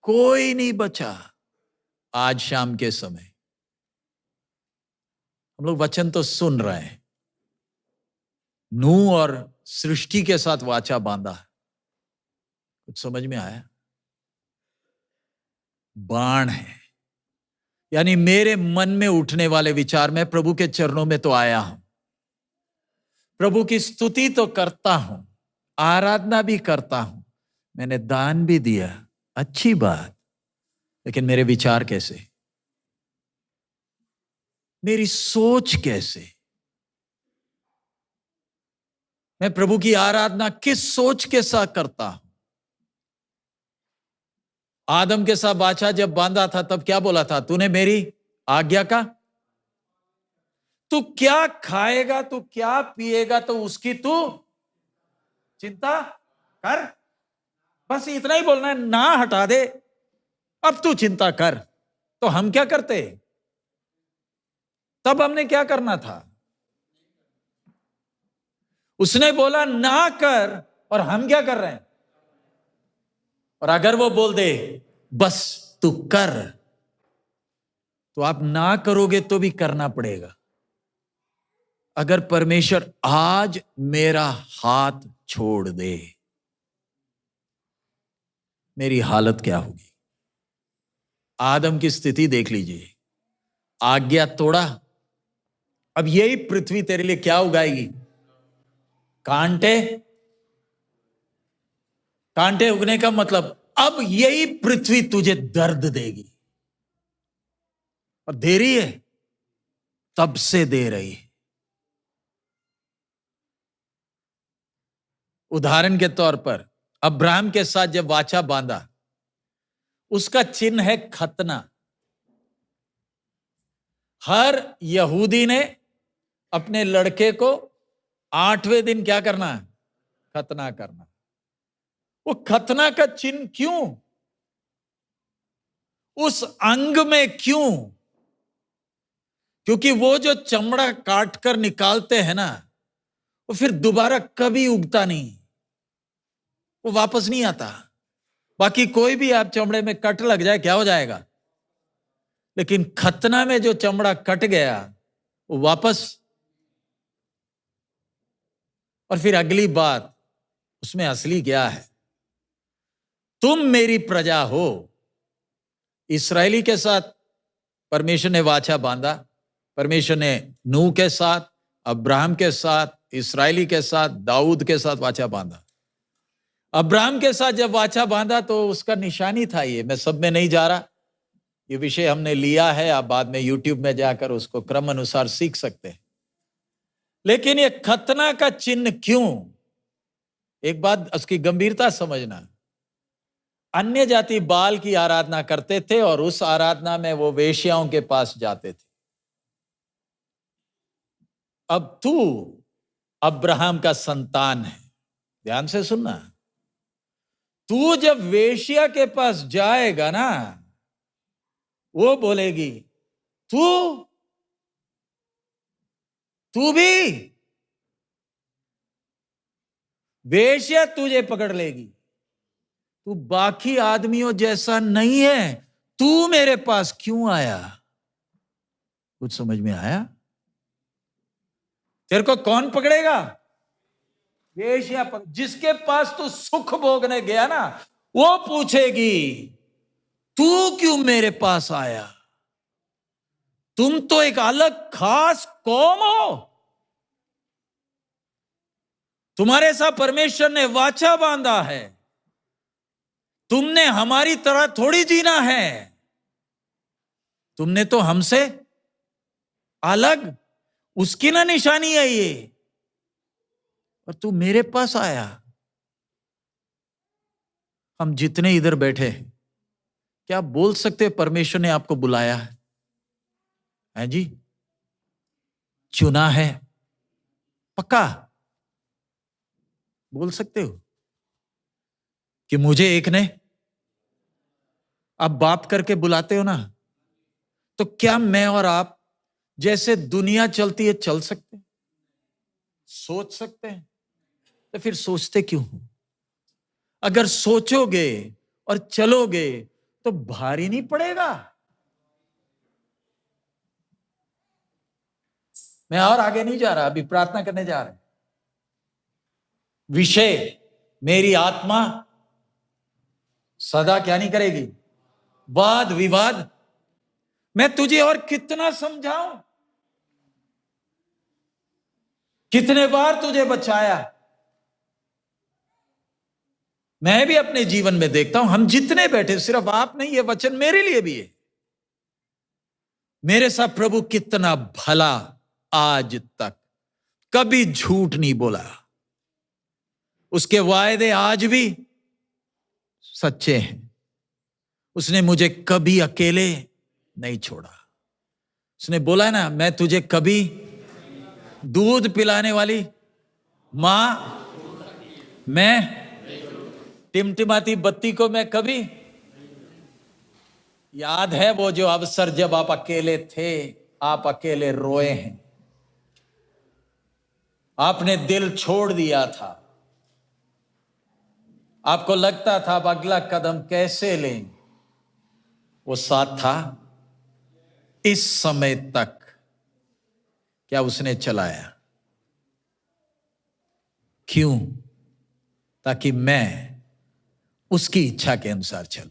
कोई नहीं बचा। आज शाम के समय हम लोग वचन तो सुन रहे हैं, नूह और सृष्टि के साथ वाचा बांधा। कुछ समझ में आया? बाण है, यानी मेरे मन में उठने वाले विचार, मैं प्रभु के चरणों में तो आया हूं, प्रभु की स्तुति तो करता हूं, आराधना भी करता हूं, मैंने दान भी दिया, अच्छी बात, लेकिन मेरे विचार कैसे, मेरी सोच कैसे? मैं प्रभु की आराधना किस सोच के साथ करता हूं? आदम के साथ वाचा जब बांधा था तब क्या बोला था? तूने मेरी आज्ञा का, तू क्या खाएगा, तू क्या पिएगा, तो उसकी तू चिंता कर। बस इतना ही बोलना है, ना हटा दे, अब तू चिंता कर। तो हम क्या करते? तब हमने क्या करना था? उसने बोला ना कर, और हम क्या कर रहे हैं? और अगर वो बोल दे बस तू कर, तो आप ना करोगे तो भी करना पड़ेगा। अगर परमेश्वर आज मेरा हाथ छोड़ दे, मेरी हालत क्या होगी? आदम की स्थिति देख लीजिए, आज्ञा तोड़ा, अब यही पृथ्वी तेरे लिए क्या उगाएगी? कांटे। कांटे उगने का मतलब अब यही पृथ्वी तुझे दर्द देगी, और दे रही है, तब से दे रही है। उदाहरण के तौर पर अब्राहम के साथ जब वाचा बांधा, उसका चिन्ह है खतना। हर यहूदी ने अपने लड़के को 8वें दिन क्या करना है? खतना करना। वो खतना का चिन्ह क्यों? उस अंग में क्यों? क्योंकि वो जो चमड़ा काट कर निकालते हैं ना, वो फिर दोबारा कभी उगता नहीं, वो वापस नहीं आता। बाकी कोई भी आप चमड़े में कट लग जाए क्या हो जाएगा, लेकिन खतना में जो चमड़ा कट गया वो वापस। और फिर अगली बात, उसमें असली क्या है? तुम मेरी प्रजा हो। इस्राएली के साथ परमेश्वर ने वाचा बांधा, परमेश्वर ने नूह के साथ, अब्राहम के साथ, इस्राएली के साथ, दाऊद के साथ वाचा बांधा। अब्राहम के साथ जब वाचा बांधा तो उसका निशानी था ये, मैं सब में नहीं जा रहा, ये विषय हमने लिया है, आप बाद में यूट्यूब में जाकर उसको क्रम अनुसार सीख सकते हैं। लेकिन ये खतना का चिन्ह क्यों? एक बात उसकी गंभीरता समझना, अन्य जाति बाल की आराधना करते थे और उस आराधना में वो वेश्याओं के पास जाते थे। अब तू अब्राहम का संतान है, ध्यान से सुनना, तू जब वेश्या के पास जाएगा ना, वो बोलेगी तू भी, वेश्या तुझे पकड़ लेगी, तू बाकी आदमियों जैसा नहीं है, तू मेरे पास क्यों आया? कुछ समझ में आया? तेरे को कौन पकड़ेगा? वेश्या जिसके पास तू सुख भोगने गया ना, वो पूछेगी तू क्यों मेरे पास आया? तुम तो एक अलग खास कौम हो, तुम्हारे साथ परमेश्वर ने वाचा बांधा है, तुमने हमारी तरह थोड़ी जीना है, तुमने तो हमसे अलग, उसकी ना निशानी है ये, और तू मेरे पास आया। हम जितने इधर बैठे हैं, क्या बोल सकते परमेश्वर ने आपको बुलाया है जी, चुना है, पक्का बोल सकते हो कि मुझे एक ने, आप बाप करके बुलाते हो ना, तो क्या मैं और आप जैसे दुनिया चलती है चल सकते हैं, सोच सकते हैं, तो फिर सोचते क्यों हो? अगर सोचोगे और चलोगे तो भारी नहीं पड़ेगा। मैं और आगे नहीं जा रहा, अभी प्रार्थना करने जा रहा हूं। विषय, मेरी आत्मा सदा क्या नहीं करेगी? वाद विवाद। मैं तुझे और कितना समझाऊं? कितने बार तुझे बचाया? मैं भी अपने जीवन में देखता हूं, हम जितने बैठे, सिर्फ आप नहीं, ये वचन मेरे लिए भी है। मेरे साथ प्रभु कितना भला, आज तक कभी झूठ नहीं बोला। उसके वायदे आज भी सच्चे हैं। उसने मुझे कभी अकेले नहीं छोड़ा। उसने बोला ना, मैं तुझे कभी दूध पिलाने वाली मां, मैं टिमटिमाती बत्ती को मैं कभी, याद है वो जो अवसर जब आप अकेले थे, आप अकेले रोए हैं, आपने दिल छोड़ दिया था, आपको लगता था अब अगला कदम कैसे लें, वो साथ था। इस समय तक क्या उसने चलाया? क्यों? ताकि मैं उसकी इच्छा के अनुसार चलूं।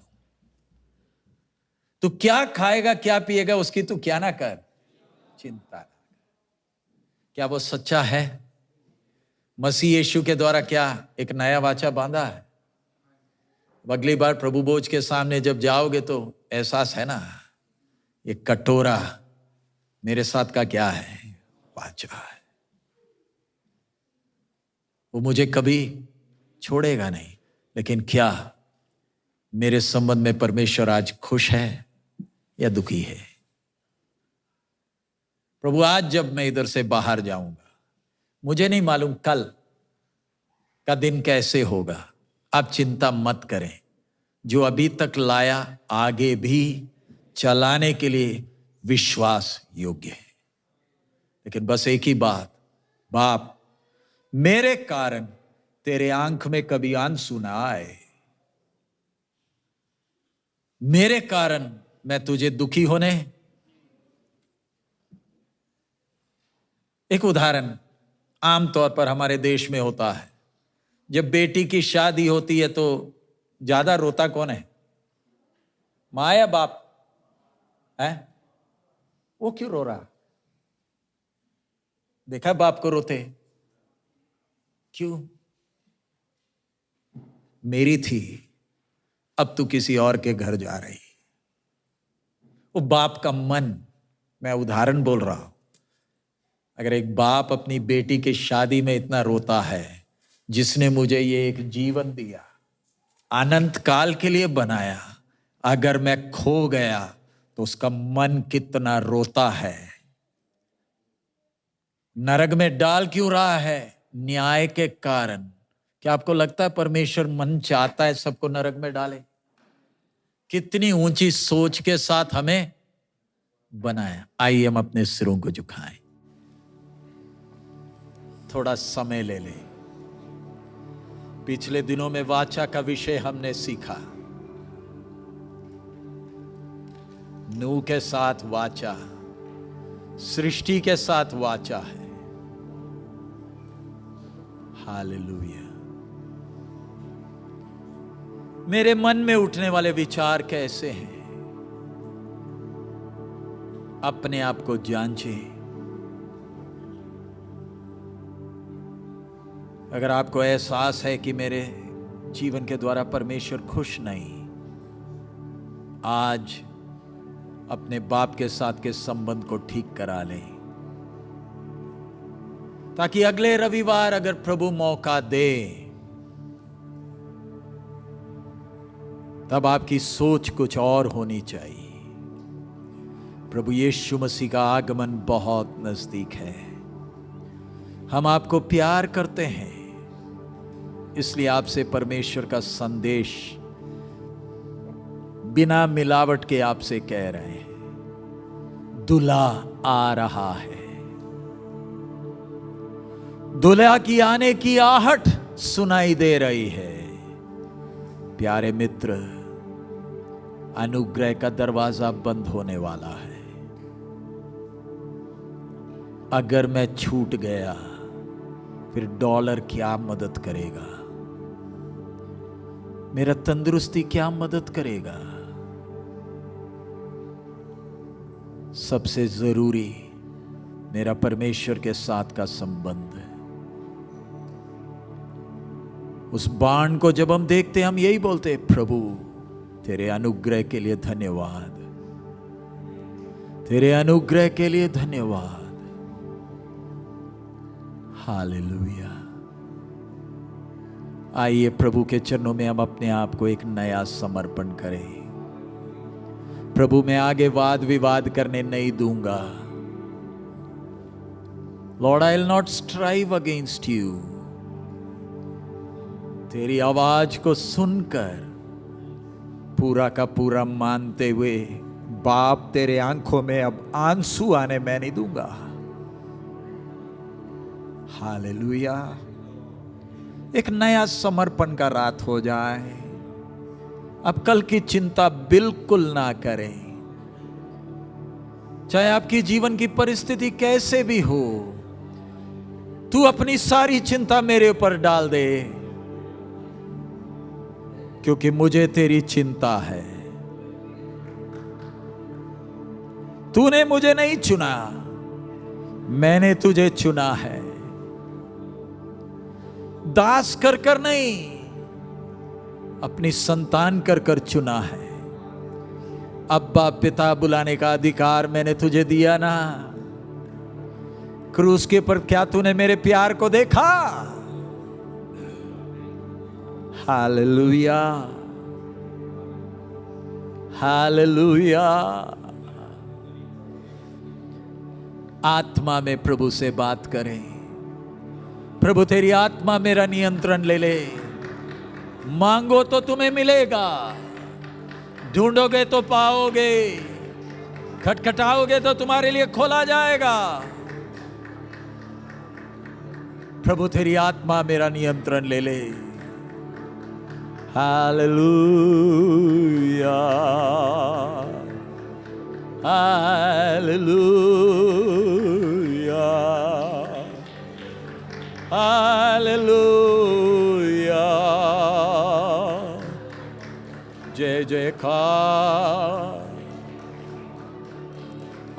तू क्या खाएगा क्या पिएगा उसकी तू क्या ना कर चिंता। क्या वो सच्चा है? मसीह यीशु के द्वारा क्या एक नया वाचा बांधा है? अगली बार प्रभु भोज के सामने जब जाओगे तो एहसास है ना, ये कटोरा मेरे साथ का क्या है? वाचा है। वो मुझे कभी छोड़ेगा नहीं। लेकिन क्या मेरे संबंध में परमेश्वर आज खुश है या दुखी है? प्रभु, आज जब मैं इधर से बाहर जाऊंगा, मुझे नहीं मालूम कल का दिन कैसे होगा। आप चिंता मत करें। जो अभी तक लाया आगे भी चलाने के लिए विश्वास योग्य है। लेकिन बस एक ही बात, बाप, मेरे कारण तेरे आंख में कभी आंसू ना आए। मेरे कारण मैं तुझे दुखी होने। एक उदाहरण आमतौर पर हमारे देश में होता है, जब बेटी की शादी होती है तो ज्यादा रोता कौन है? माँ या बाप है? वो क्यों रो रहा? देखा बाप को रोते? क्यों? मेरी थी, अब तू किसी और के घर जा रही। वो बाप का मन, मैं उदाहरण बोल रहा हूं। अगर एक बाप अपनी बेटी की शादी में इतना रोता है, जिसने मुझे ये एक जीवन दिया, अनंत काल के लिए बनाया, अगर मैं खो गया तो उसका मन कितना रोता है। नरक में डाल क्यों रहा है? न्याय के कारण। क्या आपको लगता है परमेश्वर मन चाहता है सबको नरक में डाले? कितनी ऊंची सोच के साथ हमें बनाया। आइए हम अपने सिरों को झुकाएं, थोड़ा समय ले ले। पिछले दिनों में वाचा का विषय हमने सीखा। नूह के साथ वाचा, सृष्टि के साथ वाचा है। हालेलुया। मेरे मन में उठने वाले विचार कैसे हैं? अपने आप को जांचे। अगर आपको एहसास है कि मेरे जीवन के द्वारा परमेश्वर खुश नहीं, आज अपने बाप के साथ के संबंध को ठीक करा लें, ताकि अगले रविवार अगर प्रभु मौका दे, तब आपकी सोच कुछ और होनी चाहिए। प्रभु यीशु मसीह का आगमन बहुत नजदीक है। हम आपको प्यार करते हैं, इसलिए आपसे परमेश्वर का संदेश बिना मिलावट के आपसे कह रहे हैं। दूल्हा आ रहा है। दूल्हा की आने की आहट सुनाई दे रही है। प्यारे मित्र, अनुग्रह का दरवाजा बंद होने वाला है। अगर मैं छूट गया फिर डॉलर क्या मदद करेगा, मेरा तंदुरुस्ती क्या मदद करेगा। सबसे जरूरी मेरा परमेश्वर के साथ का संबंध है। उस बाण को जब हम देखते हम यही बोलते, प्रभु तेरे अनुग्रह के लिए धन्यवाद, तेरे अनुग्रह के लिए धन्यवाद। हालेलुया। आइए प्रभु के चरणों में हम अपने आप को एक नया समर्पण करें। प्रभु, मैं आगे वाद विवाद करने नहीं दूंगा। Lord, I will not strive against you. तेरी आवाज को सुनकर पूरा का पूरा मानते हुए, बाप तेरे आंखों में अब आंसू आने मैं नहीं दूंगा। हालेलुया। एक नया समर्पण का रात हो जाए। अब कल की चिंता बिल्कुल ना करें। चाहे आपकी जीवन की परिस्थिति कैसे भी हो, तू अपनी सारी चिंता मेरे ऊपर डाल दे, क्योंकि मुझे तेरी चिंता है। तूने मुझे नहीं चुना, मैंने तुझे चुना है। दास कर कर नहीं, अपनी संतान कर कर चुना है। अब्बा पिता बुलाने का अधिकार मैंने तुझे दिया ना। क्रूस के पर क्या तूने मेरे प्यार को देखा? Hallelujah, hallelujah. आत्मा में प्रभु से बात करें। प्रभु तेरी आत्मा मेरा नियंत्रण ले ले। मांगो तो तुम्हें मिलेगा, ढूंढोगे तो पाओगे, खटखटाओगे तो तुम्हारे लिए खोला जाएगा। प्रभु तेरी आत्मा मेरा नियंत्रण ले ले। Hallelujah, hallelujah, hallelujah. जय जयकार।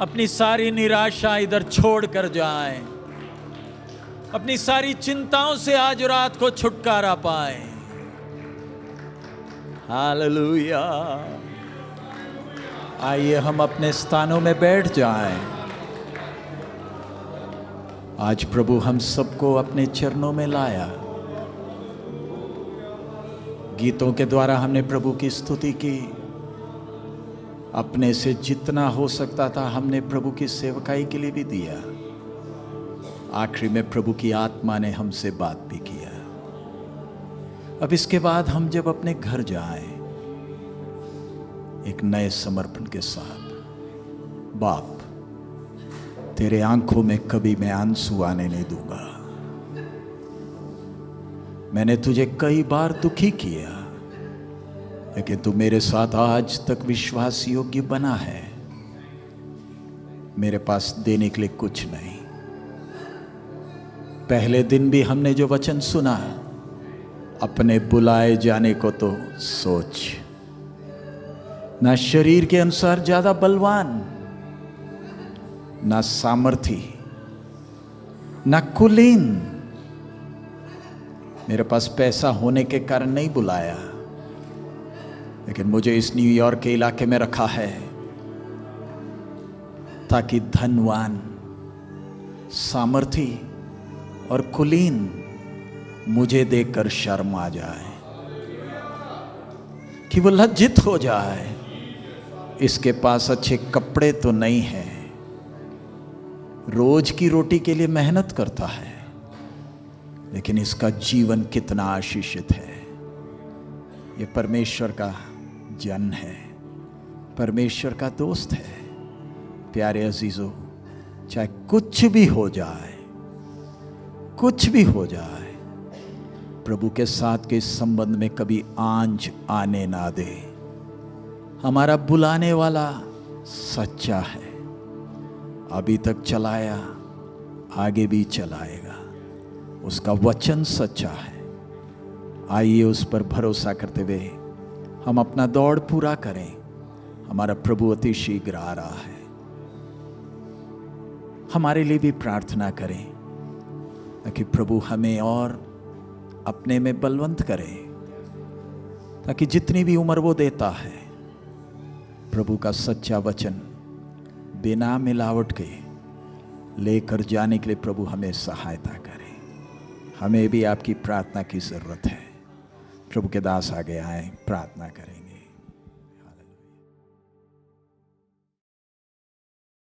अपनी सारी निराशा इधर छोड़ कर जाएं, अपनी सारी चिंताओं से आज रात को छुटकारा पाएं। हालेलुया। आइए हम अपने स्थानों में बैठ जाएं। आज प्रभु हम सबको अपने चरणों में लाया। गीतों के द्वारा हमने प्रभु की स्तुति की। अपने से जितना हो सकता था हमने प्रभु की सेवकाई के लिए भी दिया। आखिरी में प्रभु की आत्मा ने हमसे बात भी किया। अब इसके बाद हम जब अपने घर जाएं, एक नए समर्पण के साथ, बाप तेरे आंखों में कभी मैं आंसू आने नहीं दूंगा। मैंने तुझे कई बार दुखी किया, लेकिन तू मेरे साथ आज तक विश्वास योग्य बना है। मेरे पास देने के लिए कुछ नहीं। पहले दिन भी हमने जो वचन सुना, अपने बुलाए जाने को तो सोच। ना शरीर के अनुसार ज्यादा बलवान, ना सामर्थी, ना कुलीन। मेरे पास पैसा होने के कारण नहीं बुलाया, लेकिन मुझे इस न्यूयॉर्क के इलाके में रखा है ताकि धनवान, सामर्थी और कुलीन मुझे देखकर शर्म आ जाए, कि वो लज्जित हो जाए। इसके पास अच्छे कपड़े तो नहीं हैं, रोज की रोटी के लिए मेहनत करता है, लेकिन इसका जीवन कितना आशीषित है। ये परमेश्वर का जन है, परमेश्वर का दोस्त है, प्यारे अजीजों, चाहे कुछ भी हो जाए, कुछ भी हो जाए, प्रभु के साथ के संबंध में कभी आंच आने ना दे। हमारा बुलाने वाला सच्चा है, अभी तक चलाया, आगे भी चलाएगा। उसका वचन सच्चा है। आइए उस पर भरोसा करते हुए हम अपना दौड़ पूरा करें। हमारा प्रभु अति शीघ्र आ रहा है। हमारे लिए भी प्रार्थना करें ताकि प्रभु हमें और अपने में बलवंत करे, ताकि जितनी भी उम्र वो देता है, प्रभु का सच्चा वचन बिना मिलावट के लेकर जाने के लिए प्रभु हमें सहायता करे। हमें भी आपकी प्रार्थना की जरूरत है। प्रभु के दास आगे आए, प्रार्थना करेंगे।